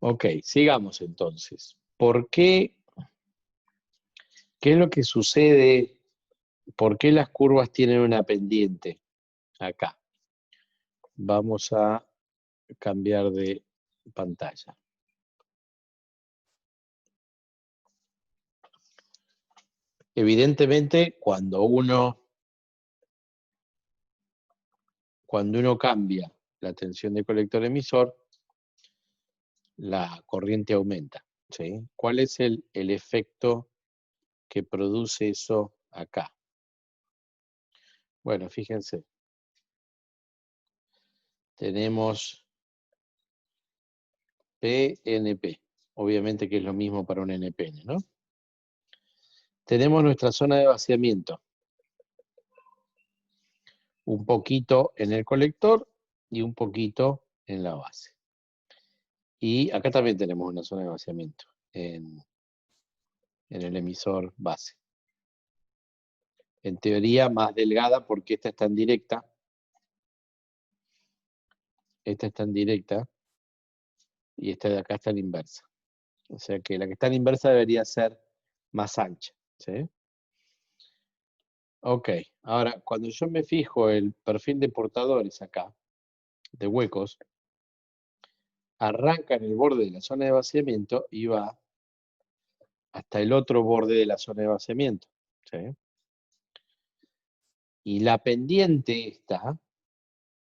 Ok, sigamos entonces. ¿Qué es lo que sucede? ¿Por qué las curvas tienen una pendiente acá? Vamos a cambiar de pantalla. Evidentemente, cuando uno cambia la tensión de colector emisor, la corriente aumenta, ¿sí? ¿Cuál es el efecto que produce eso acá? Bueno, fíjense. Tenemos PNP. Obviamente que es lo mismo para un NPN, ¿no? Tenemos nuestra zona de vaciamiento. Un poquito en el colector y un poquito en la base. Y acá también tenemos una zona de vaciamiento en el emisor base. En teoría más delgada porque esta está en directa. Esta está en directa y esta de acá está en inversa. O sea que la que está en inversa debería ser más ancha, ¿sí? Ok, ahora cuando yo me fijo el perfil de portadores acá, de huecos, arranca en el borde de la zona de vaciamiento y va hasta el otro borde de la zona de vaciamiento, ¿sí? Y la pendiente esta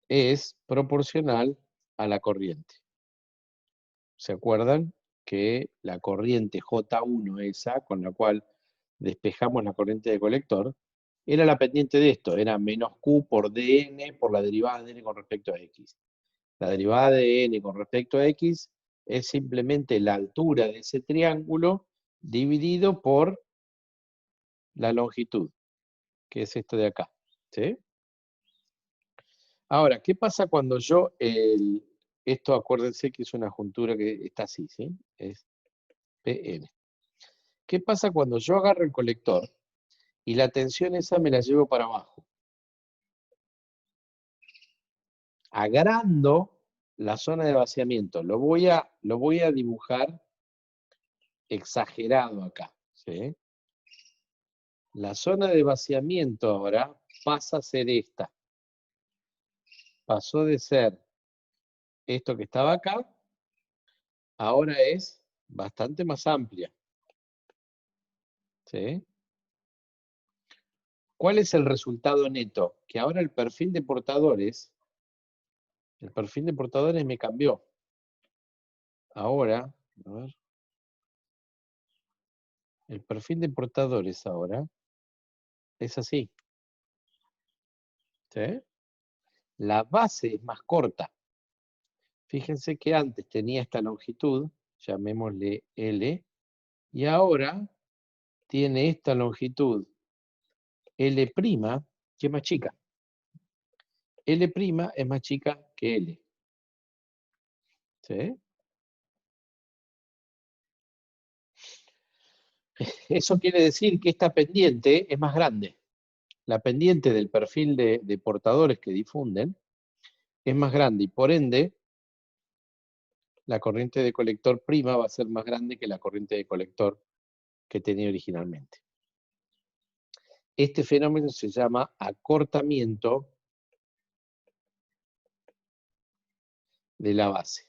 es proporcional a la corriente. ¿Se acuerdan? Que la corriente J1 esa, con la cual despejamos la corriente de colector, era la pendiente de esto, era menos Q por dN por la derivada de n con respecto a X. La derivada de n con respecto a X es simplemente la altura de ese triángulo dividido por la longitud, que es esto de acá, ¿sí? Ahora, ¿qué pasa cuando yo, esto acuérdense que es una juntura que está así, ¿sí? Es PN. ¿Qué pasa cuando yo agarro el colector y la tensión esa me la llevo para abajo? Agrando la zona de vaciamiento. Lo voy a dibujar exagerado acá, ¿sí? La zona de vaciamiento ahora pasa a ser esta. Pasó de ser esto que estaba acá, ahora es bastante más amplia, ¿sí? ¿Cuál es el resultado neto? Que ahora el perfil de portadores me cambió. Ahora, a ver, el perfil de portadores ahora es así, ¿sí? La base es más corta. Fíjense que antes tenía esta longitud, llamémosle L, y ahora tiene esta longitud L', que es más chica. L' es más chica que L. ¿Sí? Eso quiere decir que esta pendiente es más grande. La pendiente del perfil de portadores que difunden es más grande y por ende la corriente de colector prima va a ser más grande que la corriente de colector que tenía originalmente. Este fenómeno se llama acortamiento de la base.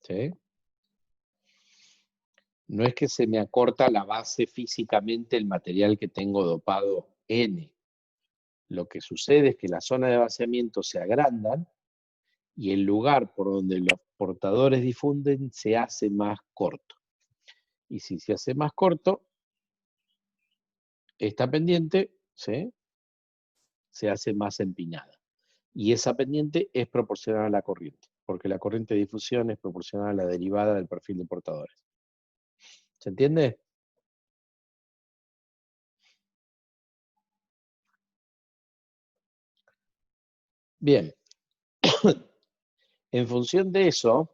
¿Sí? No es que se me acorta la base físicamente el material que tengo dopado N. Lo que sucede es que la zona de vaciamiento se agrandan y el lugar por donde los portadores difunden se hace más corto. Y si se hace más corto, esta pendiente, ¿sí?, se hace más empinada. Y esa pendiente es proporcional a la corriente, porque la corriente de difusión es proporcional a la derivada del perfil de portadores. ¿Se entiende? Bien. En función de eso,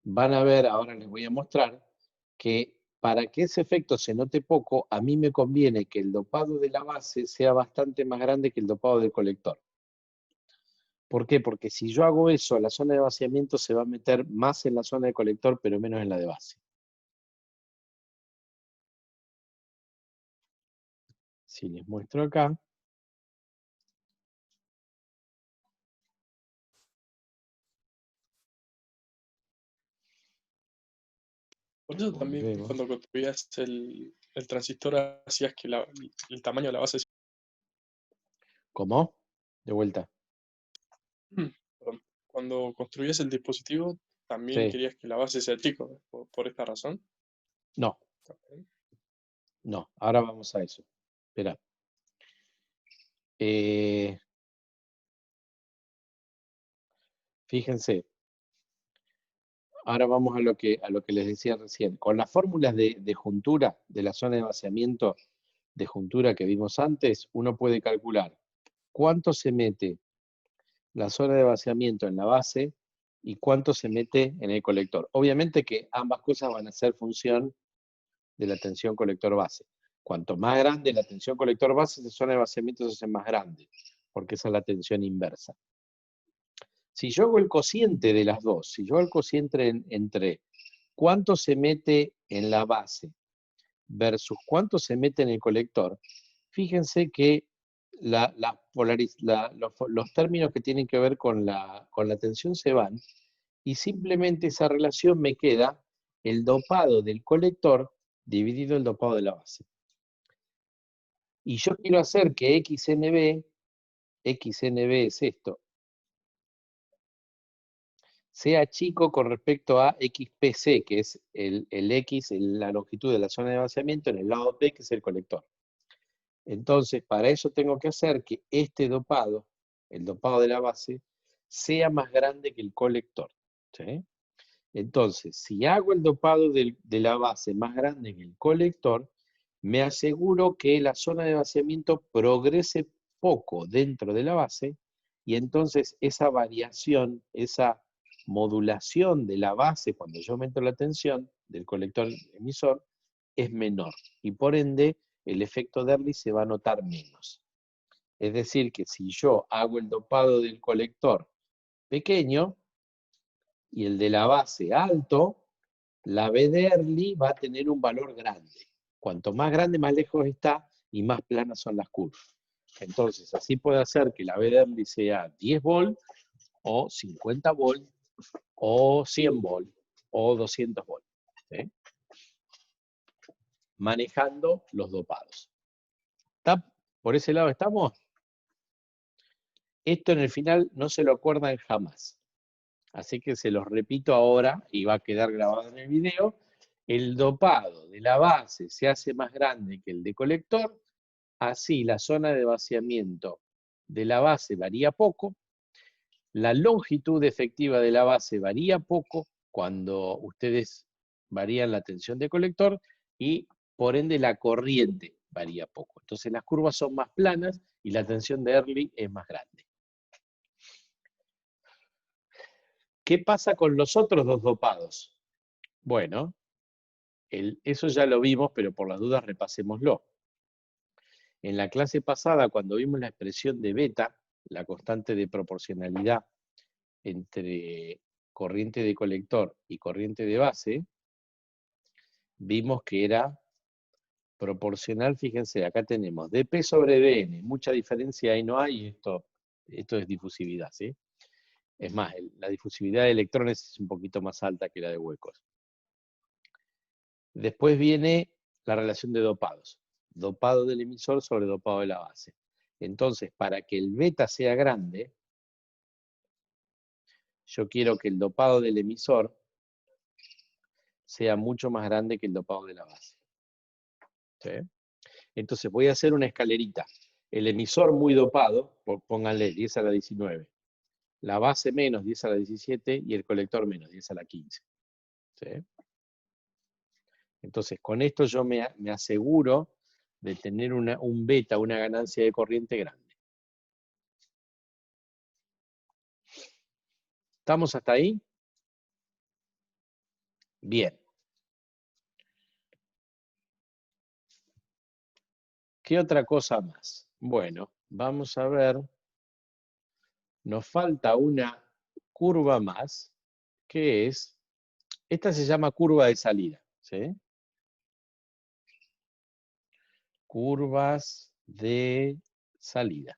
van a ver, ahora les voy a mostrar, que para que ese efecto se note poco, a mí me conviene que el dopado de la base sea bastante más grande que el dopado del colector. ¿Por qué? Porque si yo hago eso, la zona de vaciamiento se va a meter más en la zona de colector, pero menos en la de base. Si les muestro acá, Por eso también volvemos. cuando construías el transistor hacías que el tamaño de la base... ¿Cómo? De vuelta. Perdón. Cuando construías el dispositivo, también Sí. querías que la base sea chico, por esta razón. No, no. Ahora vamos a eso. Espera. Fíjense. Ahora vamos a lo que les decía recién. Con las fórmulas de juntura, de la zona de vaciamiento de juntura que vimos antes, uno puede calcular cuánto se mete la zona de vaciamiento en la base y cuánto se mete en el colector. Obviamente que ambas cosas van a ser función de la tensión colector base. Cuanto más grande la tensión colector base, esa zona de vaciamiento se hace más grande, porque esa es la tensión inversa. Si yo hago el cociente de las dos, si yo hago el cociente entre cuánto se mete en la base versus cuánto se mete en el colector, fíjense que los términos que tienen que ver con la tensión se van y simplemente esa relación me queda el dopado del colector dividido el dopado de la base. Y yo quiero hacer que XNB es esto, sea chico con respecto a XPC, que es el X, la longitud de la zona de vaciamiento, en el lado P, que es el colector. Entonces, para eso tengo que hacer que este dopado, el dopado de la base, sea más grande que el colector. ¿Sí? Entonces, si hago el dopado de la base más grande que el colector, me aseguro que la zona de vaciamiento progrese poco dentro de la base y entonces esa variación, esa modulación de la base cuando yo aumento la tensión del colector emisor es menor y por ende el efecto Derli se va a notar menos. Es decir, que si yo hago el dopado del colector pequeño y el de la base alto, la B de Early va a tener un valor grande. Cuanto más grande, más lejos está y más planas son las curvas. Entonces, así puede hacer que la B de Early sea 10 volts o 50 volts o 100 volts o 200 volts. ¿Sí? Manejando los dopados. ¿Está? ¿Por ese lado estamos? Esto en el final no se lo acuerdan jamás. Así que se los repito ahora y va a quedar grabado en el video. El dopado de la base se hace más grande que el de colector, así la zona de vaciamiento de la base varía poco, la longitud efectiva de la base varía poco cuando ustedes varían la tensión de colector y por ende la corriente varía poco. Entonces las curvas son más planas y la tensión de Early es más grande. ¿Qué pasa con los otros dos dopados? Bueno, eso ya lo vimos, pero por las dudas repasémoslo. En la clase pasada, cuando vimos la expresión de beta, la constante de proporcionalidad entre corriente de colector y corriente de base, vimos que era proporcional, fíjense, acá tenemos dP sobre dN, mucha diferencia ahí no hay, esto es difusividad, ¿sí? Es más, la difusividad de electrones es un poquito más alta que la de huecos. Después viene la relación de dopados. Dopado del emisor sobre dopado de la base. Entonces, para que el beta sea grande, yo quiero que el dopado del emisor sea mucho más grande que el dopado de la base. ¿Sí? Entonces voy a hacer una escalerita. El emisor muy dopado, pónganle 10 a la 19. La base menos 10 a la 17 y el colector menos 10 a la 15. ¿Sí? Entonces, con esto yo me aseguro de tener un beta, una ganancia de corriente grande. ¿Estamos hasta ahí? Bien. ¿Qué otra cosa más? Bueno, vamos a ver nos falta una curva más, que es, esta se llama curva de salida, ¿sí? Curvas de salida.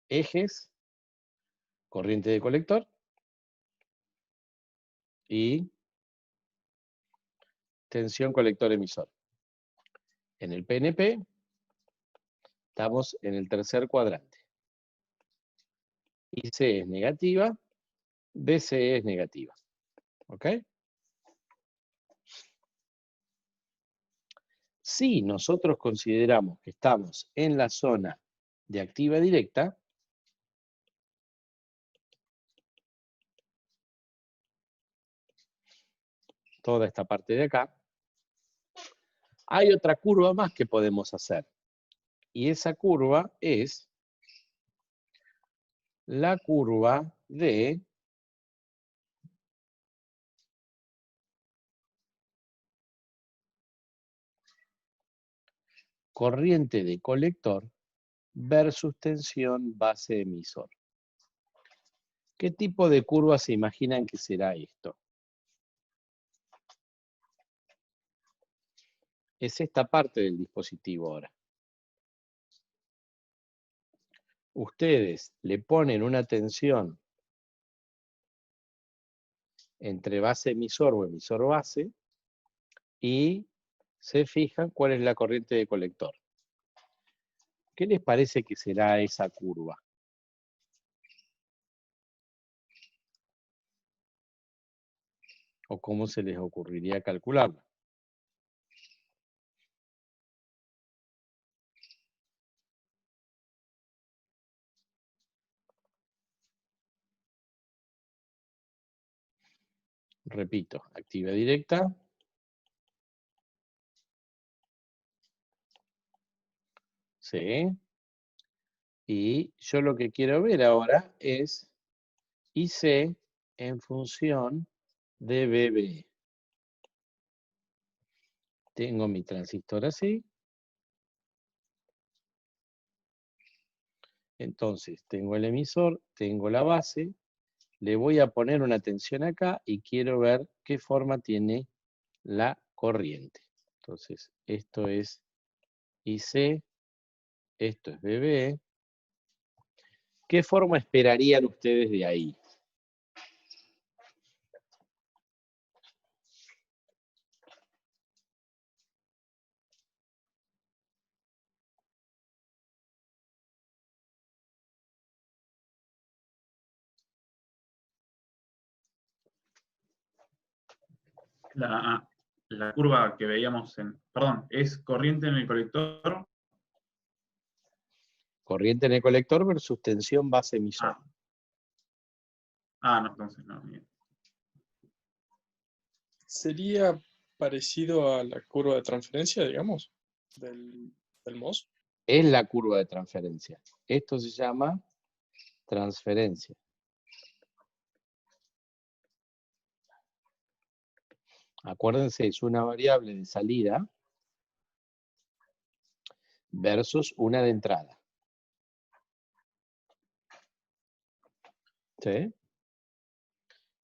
Ejes, corriente de colector y tensión colector emisor. En el PNP estamos en el tercer cuadrante. IC es negativa, BC es negativa. ¿Ok? Si nosotros consideramos que estamos en la zona de activa directa, toda esta parte de acá, hay otra curva más que podemos hacer. Y esa curva es la curva de corriente de colector versus tensión base emisor. ¿Qué tipo de curva se imaginan que será esto? Es esta parte del dispositivo ahora. Ustedes le ponen una tensión entre base emisor o emisor base y se fijan cuál es la corriente de colector. ¿Qué les parece que será esa curva? ¿O cómo se les ocurriría calcularla? Repito, activa directa. Sí. Y yo lo que quiero ver ahora es IC en función de BB. Tengo mi transistor así. Entonces, tengo el emisor, tengo la base. Le voy a poner una tensión acá y quiero ver qué forma tiene la corriente. Entonces, esto es IC, esto es BB. ¿Qué forma esperarían ustedes de ahí? La curva que veíamos en... Perdón, ¿es corriente en el colector? Corriente en el colector versus tensión base emisor. No, entonces no. Bien. ¿Sería parecido a la curva de transferencia, digamos, del MOS? Es la curva de transferencia. Esto se llama transferencia. Acuérdense, es una variable de salida versus una de entrada. ¿Sí?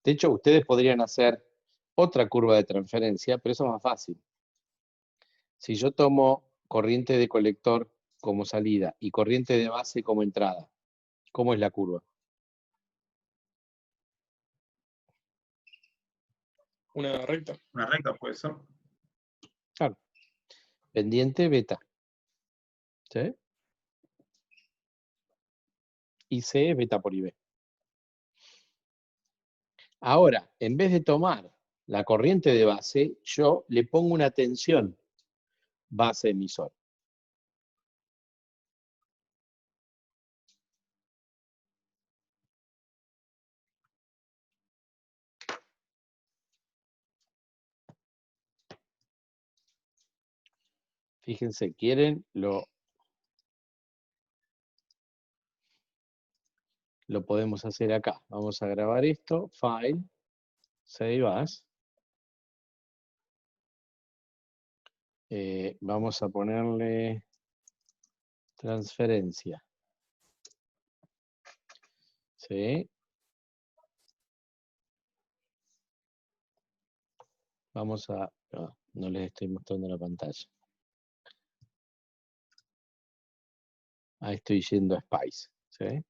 De hecho, ustedes podrían hacer otra curva de transferencia, pero eso es más fácil. Si yo tomo corriente de colector como salida y corriente de base como entrada, ¿cómo es la curva? Una recta. Una recta puede ser. Claro. Pendiente beta. ¿Sí? Y C es beta por IB. Ahora, en vez de tomar la corriente de base, yo le pongo una tensión base emisor. Fíjense, quieren, lo podemos hacer acá. Vamos a grabar esto, File, Save As. Vamos a ponerle transferencia. ¿sí? Vamos a... no les estoy mostrando la pantalla. Ahí estoy yendo a Spice, ¿sí?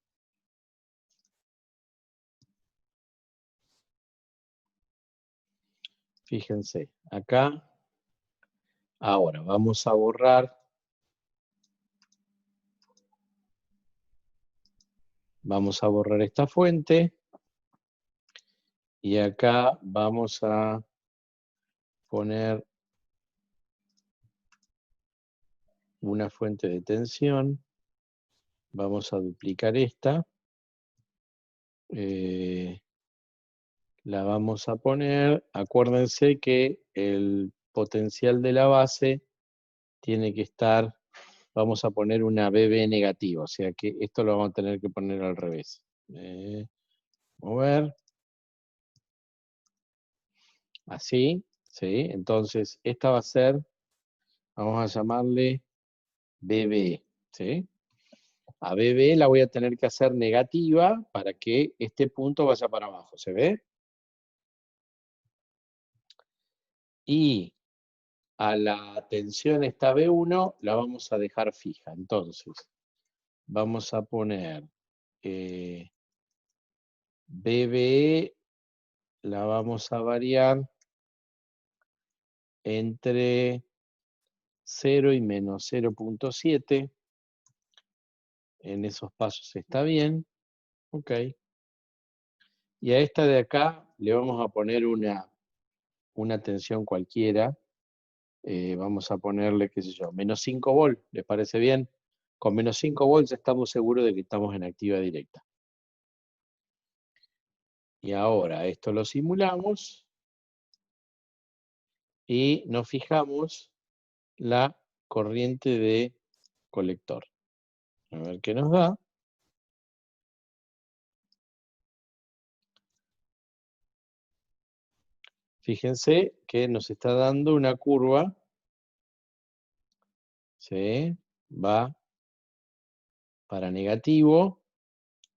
Fíjense, acá, ahora vamos a borrar. Vamos a borrar esta fuente. Y acá vamos a poner una fuente de tensión. Vamos a duplicar esta. La vamos a poner. Acuérdense que el potencial de la base tiene que estar, vamos a poner una BB negativa, o sea que esto lo vamos a tener que poner al revés. Mover. Así, ¿sí? Entonces, esta va a ser, vamos a llamarle BB, ¿sí? A BB la voy a tener que hacer negativa para que este punto vaya para abajo, ¿se ve? Y a la tensión esta B1 la vamos a dejar fija. Entonces, vamos a poner BBE, la vamos a variar entre 0 y menos 0.7. En esos pasos está bien. Ok. Y a esta de acá le vamos a poner una tensión cualquiera. Vamos a ponerle, qué sé yo, menos 5 volts, ¿les parece bien? Con menos 5 volts estamos seguros de que estamos en activa directa. Y ahora esto lo simulamos y nos fijamos la corriente de colector. A ver qué nos da. Fíjense que nos está dando una curva, ¿sí? Va para negativo,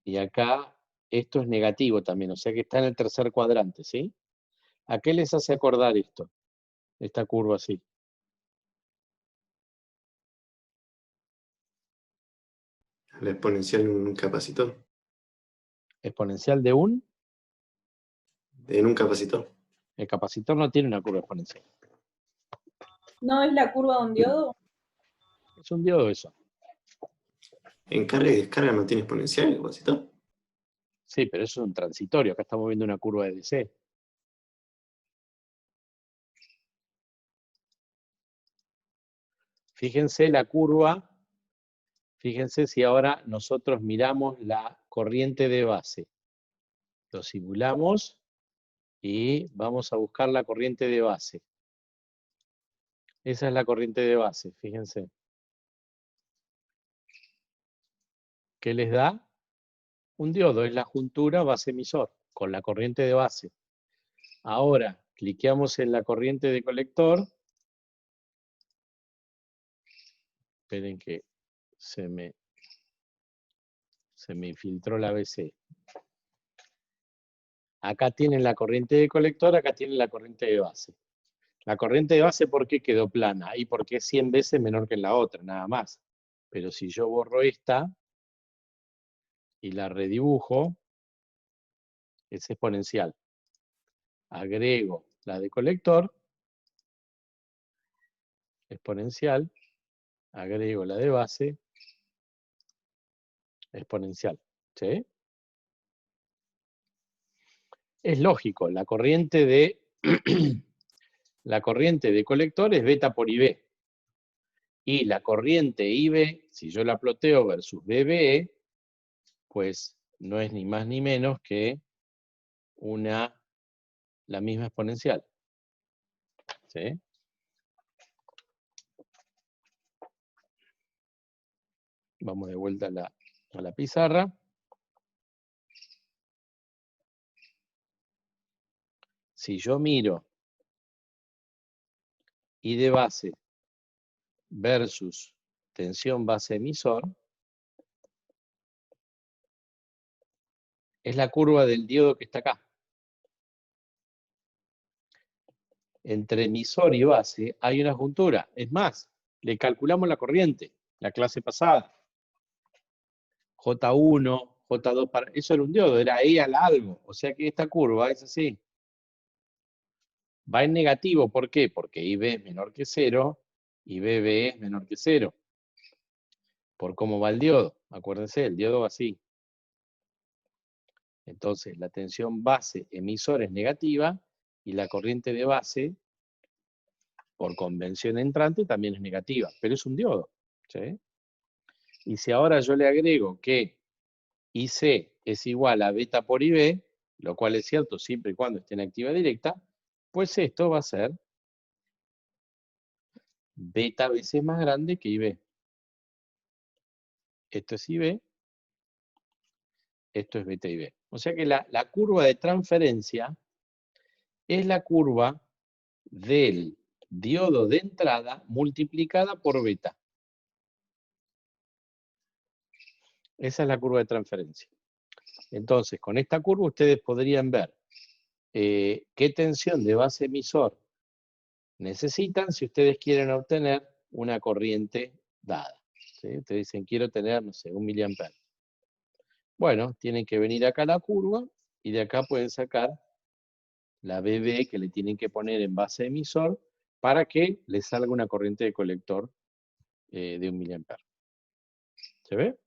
y acá esto es negativo también, o sea que está en el tercer cuadrante, ¿sí? ¿A qué les hace acordar esto? Esta curva así. La exponencial en un capacitor. Exponencial de un, En un capacitor. el capacitor no tiene una curva exponencial. ¿No es la curva de un diodo? Es un diodo eso. En carga y descarga no tiene exponencial el capacitor. Sí, pero eso es un transitorio. Acá estamos viendo una curva de DC. Fíjense la curva. Fíjense si ahora nosotros miramos la corriente de base. Lo simulamos y vamos a buscar la corriente de base. Esa es la corriente de base, fíjense. ¿Qué les da? Un diodo, es la juntura base-emisor, con la corriente de base. Ahora, cliqueamos en la corriente de colector. Esperen que se me infiltró la BC. Acá tienen la corriente de colector, acá tienen la corriente de base. La corriente de base, ¿por qué quedó plana? Y porque es 100 veces menor que en la otra, nada más. Pero si yo borro esta y la redibujo, es exponencial. Agrego la de colector, exponencial. Agrego la de base, exponencial. ¿Sí? Es lógico, la corriente de colector es beta por IB. Y la corriente IB, si yo la ploteo versus BBE, pues no es ni más ni menos que la misma exponencial. ¿Sí? Vamos de vuelta a la pizarra. Si yo miro I de base versus tensión base emisor, Es la curva del diodo que está acá. Entre emisor y base hay una juntura. Es más, le calculamos la corriente, la clase pasada. J1, J2, eso era un diodo, era E al algo. O sea que esta curva es así. Va en negativo, ¿por qué? Porque IB es menor que 0 y BB es menor que 0. Por cómo va el diodo. Acuérdense, el diodo va así. Entonces, la tensión base emisor es negativa y la corriente de base, por convención entrante, también es negativa. Pero es un diodo. ¿Sí? Y si ahora yo le agrego que IC es igual a beta por IB, lo cual es cierto siempre y cuando esté en activa directa, pues esto va a ser beta veces más grande que IB. Esto es IB, esto es beta IB. O sea que la curva de transferencia es la curva del diodo de entrada multiplicada por beta. Esa es la curva de transferencia. Entonces, con esta curva ustedes podrían ver qué tensión de base emisor necesitan si ustedes quieren obtener una corriente dada. ¿Sí? Ustedes dicen, quiero tener, no sé, 1 miliampere. Bueno, tienen que venir acá a la curva y de acá pueden sacar la BB que le tienen que poner en base emisor para que les salga una corriente de colector de 1 miliampere. ¿Se ve?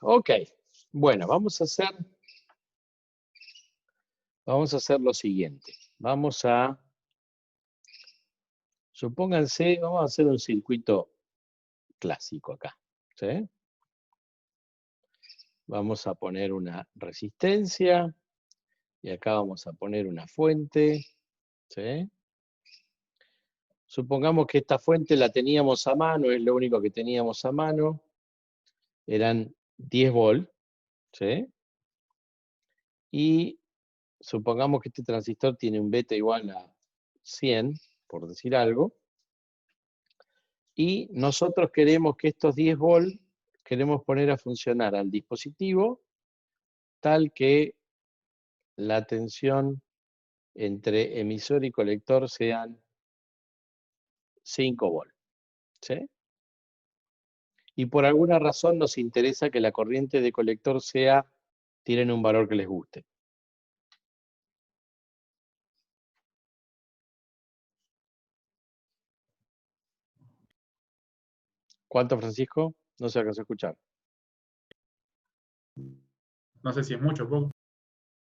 Ok, bueno, vamos a hacer lo siguiente. Supónganse, vamos a hacer un circuito clásico acá. ¿Sí? Vamos a poner una resistencia y acá vamos a poner una fuente. ¿Sí? Supongamos que esta fuente la teníamos a mano, es lo único que teníamos a mano. Eran 10 volts. ¿Sí? Y supongamos que este transistor tiene un beta igual a 100, por decir algo. Y nosotros queremos que estos 10 volts, queremos poner a funcionar al dispositivo tal que la tensión entre emisor y colector sean 5 volts. ¿Sí? Y por alguna razón nos interesa que la corriente de colector tienen un valor que les guste. ¿Cuánto, Francisco? No se alcanzó a escuchar. No sé si es mucho o poco.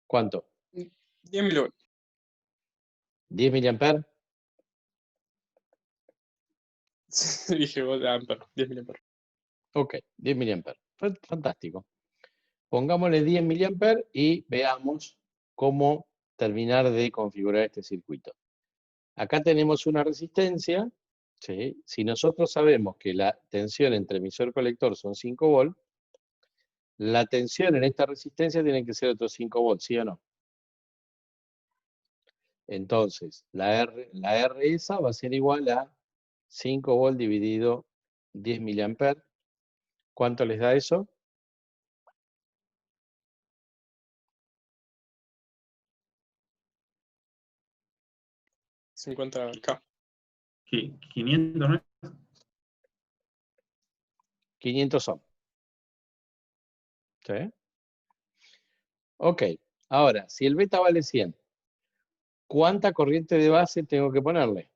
¿Cuánto? 10 milivolts. ¿10 miliamperes? Dije vos de amper, 10 miliamperes. Ok, 10 miliamperes. Fantástico. Pongámosle 10 miliamperes y veamos cómo terminar de configurar este circuito. Acá tenemos una resistencia. ¿Sí? Si nosotros sabemos que la tensión entre emisor y colector son 5 volts, la tensión en esta resistencia tiene que ser otros 5 volts, ¿sí o no? Entonces, la R esa va a ser igual a 5 volts dividido 10 miliamperes. ¿Cuánto les da eso? 50K. 500, ¿no? 500 ohms. ¿Sí? Ok, ahora, si el beta vale 100, ¿cuánta corriente de base tengo que ponerle?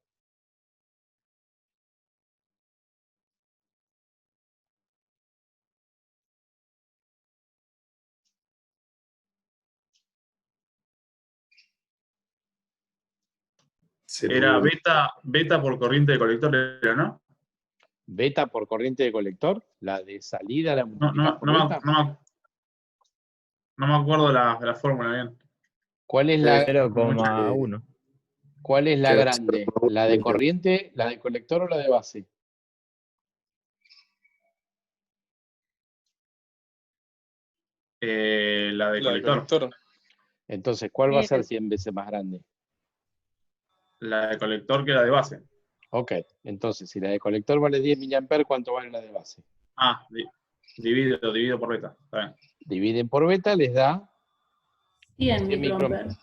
Era beta por corriente de colector, ¿no? Beta por corriente de colector, la de salida la No, multiplicás por beta. no me acuerdo la fórmula bien. ¿Cuál es la 0,1. ¿Cuál es la Queda grande? 0,1 ¿La de corriente, la de colector o la de base? La de La de colector. colector. Entonces, ¿cuál va a ser Bien. 100 veces más grande? La de colector que la de base. Ok, entonces si la de colector vale 10 mA, ¿cuánto vale la de base? Divido por beta. Está bien. Dividen por beta, les da 100 100 microamperes.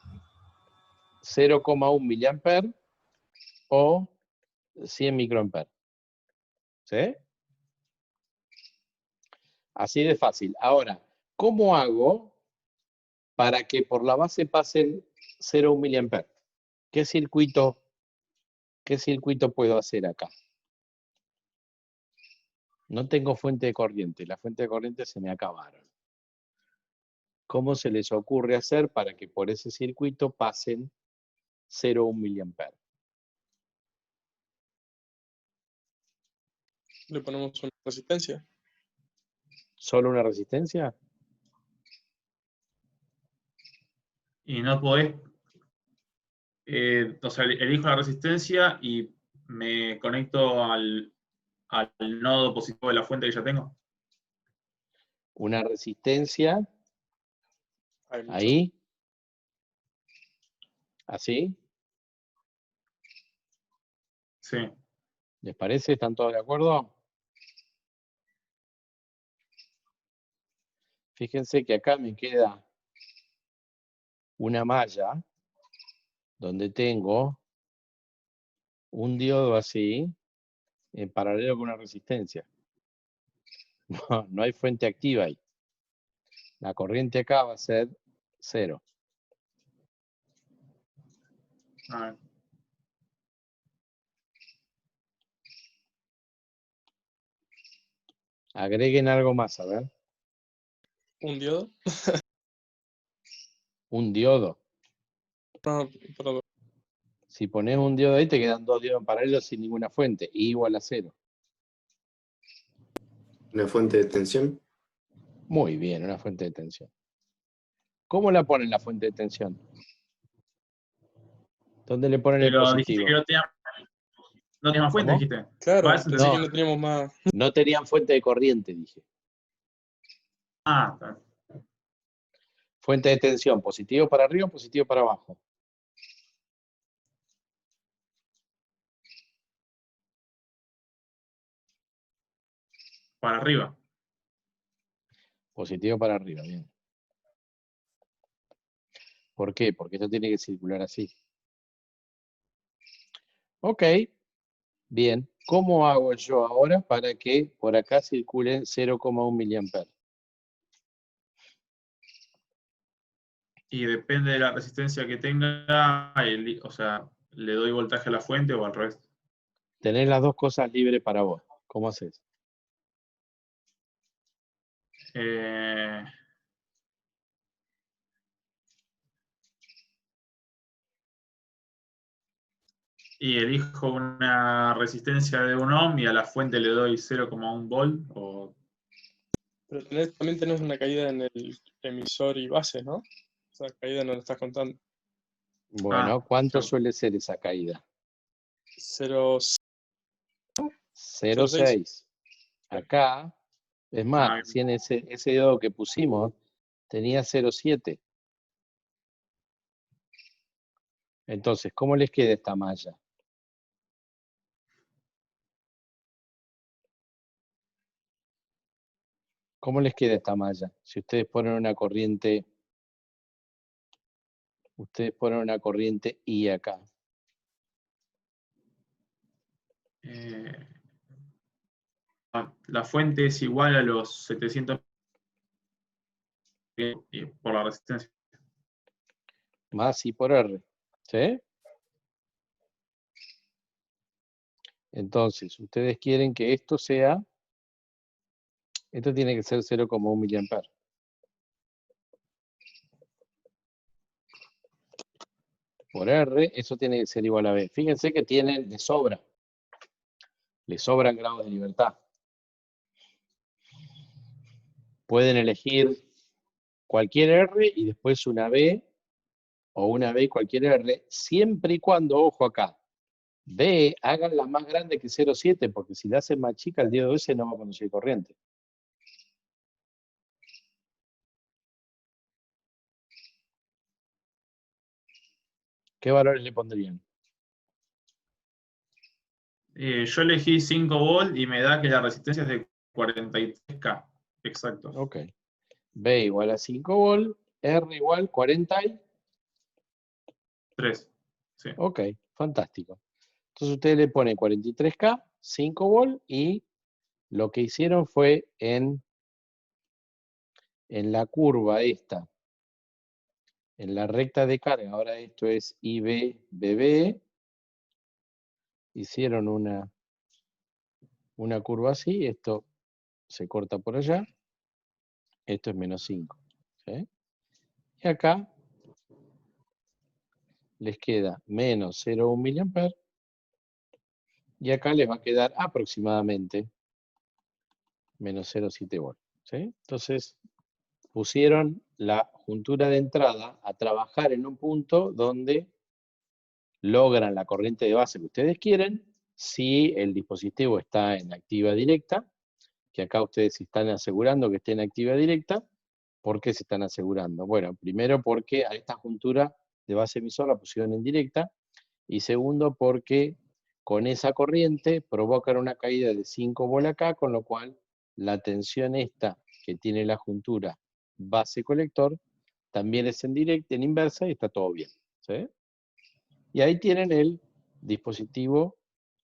0,1 mA o 100 microamperes. ¿Sí? Así de fácil. Ahora, ¿cómo hago para que por la base pasen 0,1 mA? ¿Qué circuito puedo hacer acá? No tengo fuente de corriente. Las fuentes de corriente se me acabaron. ¿Cómo se les ocurre hacer para que por ese circuito pasen 0,1 mA? Le ponemos una resistencia. ¿Solo una resistencia? Y no podés. O sea, elijo la resistencia y me conecto al nodo positivo de la fuente que ya tengo. Una resistencia, Hay muchos. ahí, así. Sí. ¿Les parece? ¿Están todos de acuerdo? Fíjense que acá me queda una malla donde tengo un diodo así en paralelo con una resistencia. No hay fuente activa ahí. La corriente acá va a ser 0. A ver. Agreguen algo más, a ver. ¿Un diodo? Un diodo. No, perdón. Si pones un diodo ahí, te quedan dos diodos en paralelo sin ninguna fuente. I igual a 0. Una fuente de tensión. Muy bien, una fuente de tensión. ¿Cómo la ponen la fuente de tensión? ¿Dónde le ponen el Pero dijiste positivo? que no tenía más fuente, ¿Cómo? dijiste. Claro, Para eso pensé entendí. que no teníamos más. No tenían fuente de corriente, dije. Está bien. Fuente de tensión, positivo para arriba o positivo para abajo. Para arriba. Positivo para arriba, bien. ¿Por qué? Porque esto tiene que circular así. Ok, bien. ¿Cómo hago yo ahora para que por acá circule 0,1 mA? Y depende de la resistencia que tenga, o sea, le doy voltaje a la fuente o al revés. Tener las dos cosas libres para vos. ¿Cómo haces? Eh, y elijo una resistencia de 1 ohm y a la fuente le doy 0,1 volt. Pero también tenés una caída en el emisor y base, ¿no? Esa caída no la estás contando. Bueno, ¿cuánto Cierto. suele ser esa caída? 0,6. Acá, es más, recién ese diodo que pusimos tenía 0,7. Entonces, ¿cómo les queda esta malla? ¿Cómo les queda esta malla? Si ustedes ponen una corriente I acá. La fuente es igual a los 700 por la resistencia. Más I por R. ¿Sí? Entonces, ustedes quieren que esto tiene que ser 0,1 mA. Por R, eso tiene que ser igual a B. Fíjense que le sobran grados de libertad. Pueden elegir cualquier R y después una B, o una B y cualquier R, siempre y cuando, ojo acá, B, háganla más grande que 0,7, porque si la hacen más chica, el diodo ese no va a conducir corriente. ¿Qué valores le pondrían? Yo elegí 5 volt y me da que la resistencia es de 43K. Exacto. Ok. B igual a 5 volt, R igual 40 y... 3. Sí. Ok, fantástico. Entonces ustedes le ponen 43K, 5 volt y lo que hicieron fue en la curva esta, en la recta de carga, ahora esto es IB-BB, hicieron una curva así, esto se corta por allá, esto es menos 5. ¿Sí? Y acá les queda menos 0,1 mA y acá les va a quedar aproximadamente menos 0,7 volt. ¿Sí? Entonces pusieron la juntura de entrada a trabajar en un punto donde logran la corriente de base que ustedes quieren si el dispositivo está en activa directa, que acá ustedes se están asegurando que esté en activa directa. ¿Por qué se están asegurando? Bueno, primero porque a esta juntura de base emisor la pusieron en directa, y segundo porque con esa corriente provocan una caída de 5 volt acá, con lo cual la tensión esta que tiene la juntura base colector también es en directa, en inversa, y está todo bien. ¿Sí? Y ahí tienen el dispositivo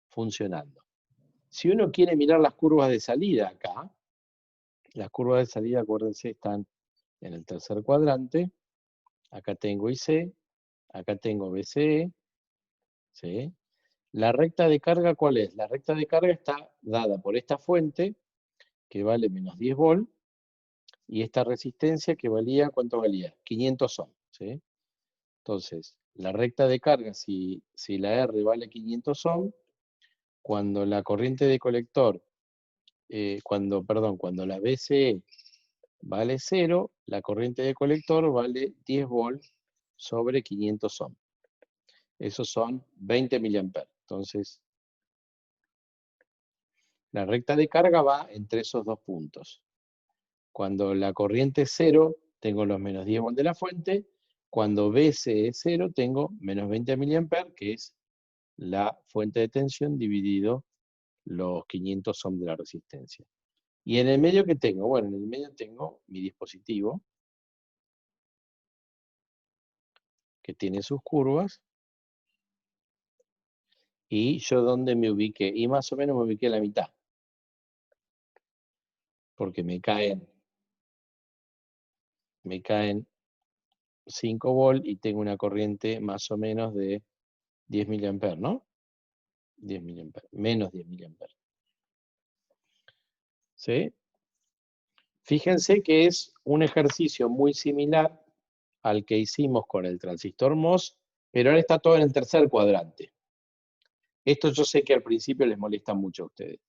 funcionando. Si uno quiere mirar las curvas de salida acá, las curvas de salida, acuérdense, están en el tercer cuadrante. Acá tengo IC, acá tengo BCE. ¿Sí? La recta de carga, ¿cuál es? La recta de carga está dada por esta fuente, que vale menos 10 volt, y esta resistencia que valía, ¿cuánto valía? 500 ohm. ¿Sí? Entonces, la recta de carga, si la R vale 500 ohm, cuando la corriente de colector, cuando la BCE vale 0, la corriente de colector vale 10 volts sobre 500 ohm. Esos son 20 mA. Entonces, la recta de carga va entre esos dos puntos. Cuando la corriente es 0, tengo los menos 10 volts de la fuente. Cuando BCE es 0, tengo menos 20 mA, que es la fuente de tensión dividido los 500 ohm de la resistencia. ¿Y en el medio qué tengo? Bueno, en el medio tengo mi dispositivo, que tiene sus curvas, y yo donde me ubiqué, y más o menos me ubiqué a la mitad, porque me caen 5 volt y tengo una corriente más o menos de 10 mA, ¿no? 10 mA, menos 10 mA. ¿Sí? Fíjense que es un ejercicio muy similar al que hicimos con el transistor MOS, pero ahora está todo en el tercer cuadrante. Esto yo sé que al principio les molesta mucho a ustedes.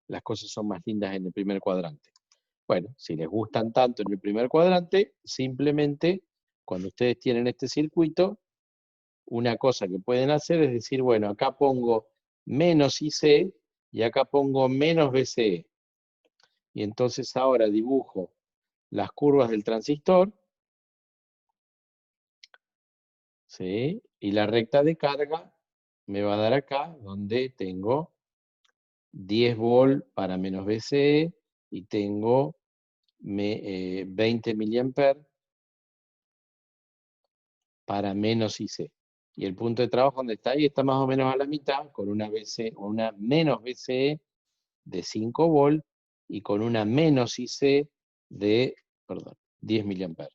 Las cosas son más lindas en el primer cuadrante. Bueno, si les gustan tanto en el primer cuadrante, simplemente cuando ustedes tienen este circuito, una cosa que pueden hacer es decir, bueno, acá pongo menos IC y acá pongo menos BCE. Y entonces ahora dibujo las curvas del transistor, ¿sí? Y la recta de carga me va a dar acá, donde tengo 10 volt para menos BCE y tengo 20 mA para menos IC. Y el punto de trabajo donde está ahí está más o menos a la mitad, con una menos BCE de 5 volt y con una menos IC de, 10 mA.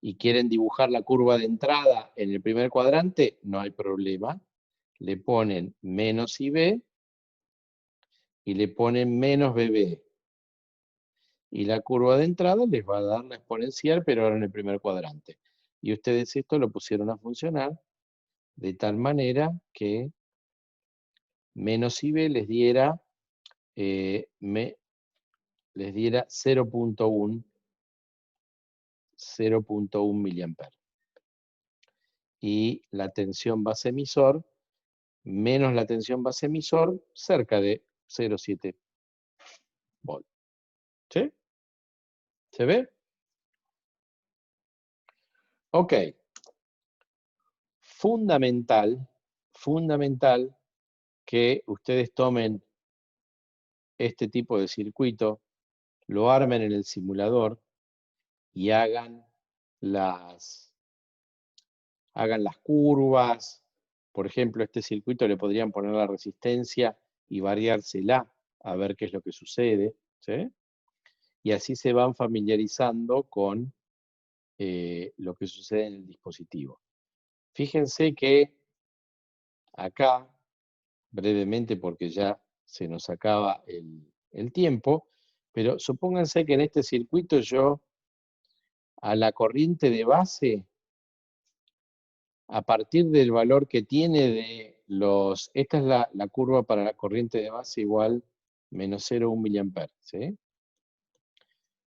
Y quieren dibujar la curva de entrada en el primer cuadrante, no hay problema. Le ponen menos IB y le ponen menos BB. Y la curva de entrada les va a dar la exponencial, pero ahora en el primer cuadrante. Y ustedes esto lo pusieron a funcionar de tal manera que menos IB les diera 0.1 mA. Y la tensión base emisor menos la tensión base emisor cerca de 0,7 volt. ¿Sí? ¿Se ve? Ok. fundamental que ustedes tomen este tipo de circuito, lo armen en el simulador y hagan las curvas. Por ejemplo, este circuito le podrían poner la resistencia y variársela a ver qué es lo que sucede, ¿sí? Y así se van familiarizando con lo que sucede en el dispositivo. Fíjense que acá, brevemente porque ya se nos acaba el tiempo, pero supónganse que en este circuito yo a la corriente de base, a partir del valor que tiene de los, esta es la curva para la corriente de base igual menos 0,1 mA, ¿sí?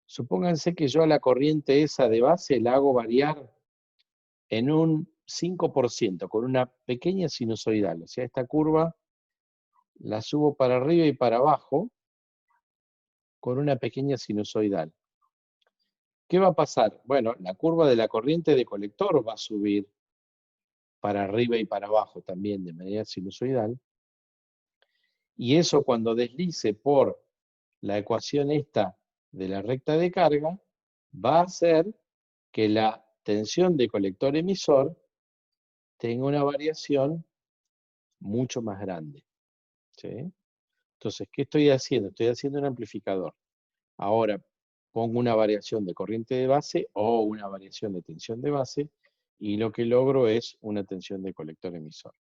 Supónganse que yo a la corriente esa de base la hago variar en un 5%, con una pequeña sinusoidal. O sea, esta curva la subo para arriba y para abajo con una pequeña sinusoidal. ¿Qué va a pasar? Bueno, la curva de la corriente de colector va a subir para arriba y para abajo también de manera sinusoidal. Y eso cuando deslice por la ecuación esta de la recta de carga, va a hacer que la tensión de colector emisor tenga una variación mucho más grande, ¿sí? Entonces, ¿qué estoy haciendo? Estoy haciendo un amplificador. Ahora pongo una variación de corriente de base o una variación de tensión de base y lo que logro es una tensión de colector emisor.